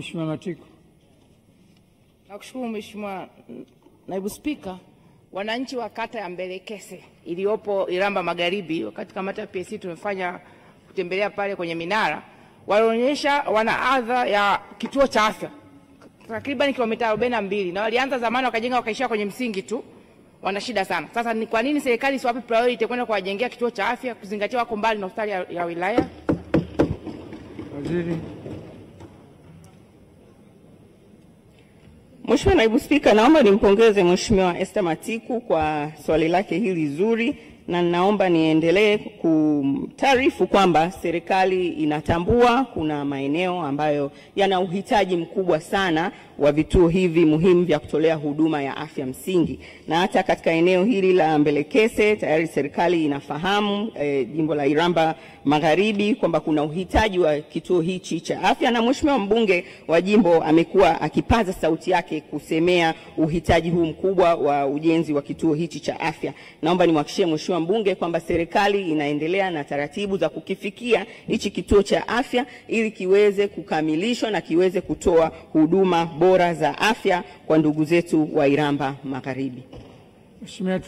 Mheshimiwa Matiko. Nakushukuru Mheshimiwa Naibu Spika. Wananchi wa kata ya Mbelekese iliyopo Iramba Magharibi, wakati kamati ya PSC tumefanya kutembelea pale kwenye minara, walionyesha wana adha ya kituo cha afya takriban kilomita 42, na walianza zamani wakajenga wakaishia kwenye msingi tu. Wana shida sana. Sasa ni kwa nini serikali isiwape priority kwenda kuwajengea kituo cha afya, kuzingatia wako mbali na hospitali ya wilaya? Waziri. Mheshimiwa Naibu Spika, naomba nimpongeze Mheshimiwa Esther Matiku kwa swali lake hili zuri, na naomba niendelee kutaarifu kwamba serikali inatambua kuna maeneo ambayo yana uhitaji mkubwa sana wa vituo hivi muhimu vya kutolea huduma ya afya msingi, na hata katika eneo hili la Mbelekese tayari serikali inafahamu jimbo la Iramba Magharibi kwamba kuna uhitaji wa kituo hichi cha afya, na Mheshimiwa mbunge wa jimbo amekuwa akipaza sauti yake kusemea uhitaji huu mkubwa wa ujenzi wa kituo hichi cha afya. Naomba nimhakikishie Mheshimiwa mbunge kwamba serikali inaendelea na taratibu za kukifikia hichi kituo cha afya ili kiweze kukamilishwa na kiweze kutoa huduma bora za afya kwa ndugu zetu wa Iramba Magharibi. Mheshimiwa,